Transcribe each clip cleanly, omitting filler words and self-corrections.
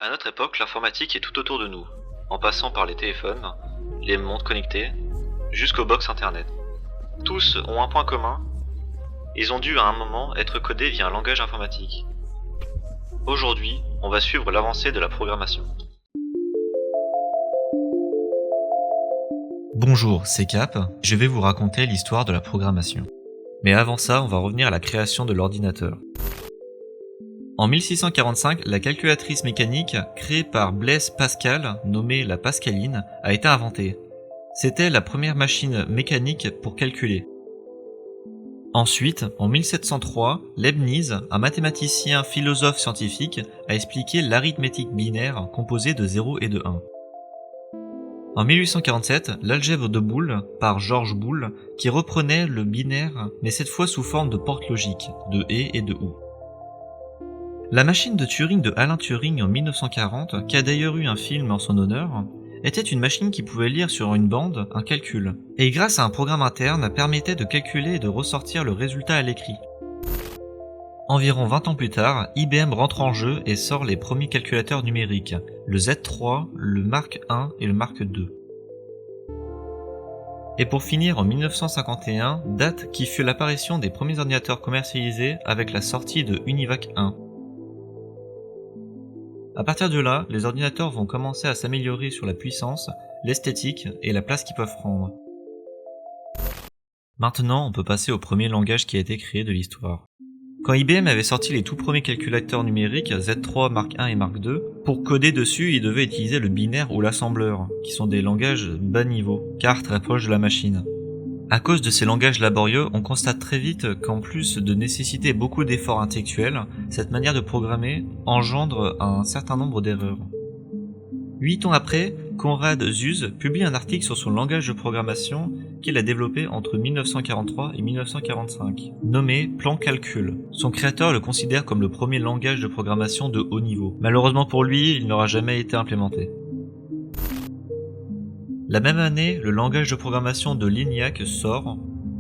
À notre époque, l'informatique est tout autour de nous, en passant par les téléphones, les montres connectées, jusqu'aux box internet. Tous ont un point commun, ils ont dû à un moment être codés via un langage informatique. Aujourd'hui, on va suivre l'avancée de la programmation. Bonjour, c'est Cap, je vais vous raconter l'histoire de la programmation. Mais avant ça, on va revenir à la création de l'ordinateur. En 1645, la calculatrice mécanique, créée par Blaise Pascal, nommée la Pascaline, a été inventée. C'était la première machine mécanique pour calculer. Ensuite, en 1703, Leibniz, un mathématicien philosophe scientifique, a expliqué l'arithmétique binaire composée de 0 et de 1. En 1847, l'algèbre de Boole, par George Boole, qui reprenait le binaire, mais cette fois sous forme de porte logique, de et de ou. La machine de Turing de Alan Turing en 1940, qui a d'ailleurs eu un film en son honneur, était une machine qui pouvait lire sur une bande un calcul, et grâce à un programme interne permettait de calculer et de ressortir le résultat à l'écrit. Environ 20 ans plus tard, IBM rentre en jeu et sort les premiers calculateurs numériques, le Z3, le Mark I et le Mark II. Et pour finir en 1951, date qui fut l'apparition des premiers ordinateurs commercialisés avec la sortie de Univac 1. À partir de là, les ordinateurs vont commencer à s'améliorer sur la puissance, l'esthétique et la place qu'ils peuvent prendre. Maintenant, on peut passer au premier langage qui a été créé de l'histoire. Quand IBM avait sorti les tout premiers calculateurs numériques Z3, Mark I et Mark II, pour coder dessus, ils devaient utiliser le binaire ou l'assembleur, qui sont des langages bas niveau, car très proches de la machine. À cause de ces langages laborieux, on constate très vite qu'en plus de nécessiter beaucoup d'efforts intellectuels, cette manière de programmer engendre un certain nombre d'erreurs. 8 ans après, Konrad Zuse publie un article sur son langage de programmation qu'il a développé entre 1943 et 1945, nommé Plan Calcul. Son créateur le considère comme le premier langage de programmation de haut niveau. Malheureusement pour lui, il n'aura jamais été implémenté. La même année, le langage de programmation de l'ENIAC sort,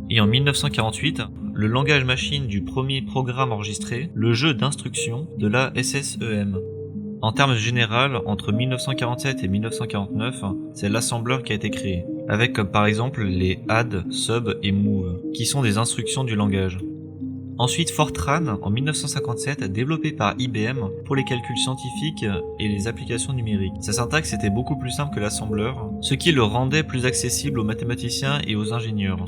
et en 1948, le langage machine du premier programme enregistré, le jeu d'instruction de la SSEM. En termes généraux, entre 1947 et 1949, c'est l'assembleur qui a été créé, avec comme par exemple les add, sub et move, qui sont des instructions du langage. Ensuite Fortran, en 1957, développé par IBM pour les calculs scientifiques et les applications numériques. Sa syntaxe était beaucoup plus simple que l'assembleur, ce qui le rendait plus accessible aux mathématiciens et aux ingénieurs.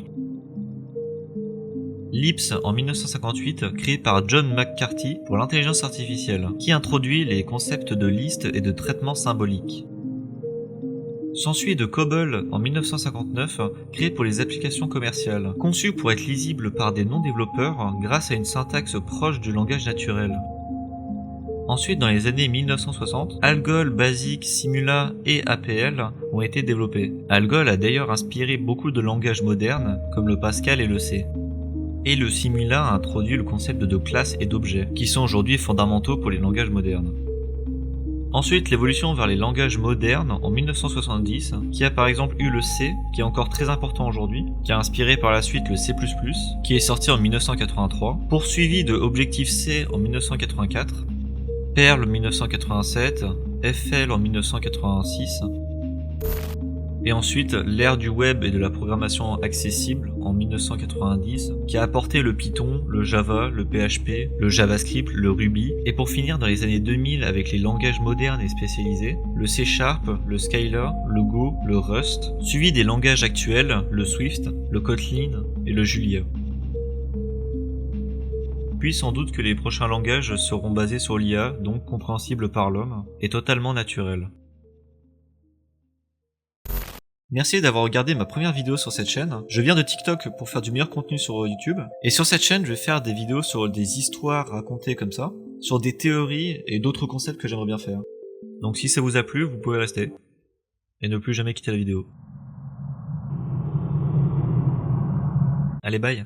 Lisp en 1958, créé par John McCarthy pour l'intelligence artificielle, qui introduit les concepts de liste et de traitement symbolique. S'ensuit de COBOL en 1959, créé pour les applications commerciales, conçu pour être lisible par des non-développeurs grâce à une syntaxe proche du langage naturel. Ensuite, dans les années 1960, Algol, Basic, Simula et APL ont été développés. Algol a d'ailleurs inspiré beaucoup de langages modernes, comme le Pascal et le C. Et le Simula a introduit le concept de classes et d'objets, qui sont aujourd'hui fondamentaux pour les langages modernes. Ensuite, l'évolution vers les langages modernes en 1970, qui a par exemple eu le C, qui est encore très important aujourd'hui, qui a inspiré par la suite le C++, qui est sorti en 1983, poursuivi de Objective-C en 1984, Perl en 1987, FL en 1986, et ensuite l'ère du web et de la programmation accessible en 1990, qui a apporté le Python, le Java, le PHP, le JavaScript, le Ruby, et pour finir dans les années 2000 avec les langages modernes et spécialisés, le C#, le Scala, le Go, le Rust, suivi des langages actuels, le Swift, le Kotlin et le Julia. Puis sans doute que les prochains langages seront basés sur l'IA, donc compréhensibles par l'homme, et totalement naturels. Merci d'avoir regardé ma première vidéo sur cette chaîne. Je viens de TikTok pour faire du meilleur contenu sur YouTube. Et sur cette chaîne, je vais faire des vidéos sur des histoires racontées comme ça, sur des théories et d'autres concepts que j'aimerais bien faire. Donc si ça vous a plu, vous pouvez rester. Et ne plus jamais quitter la vidéo. Allez, bye!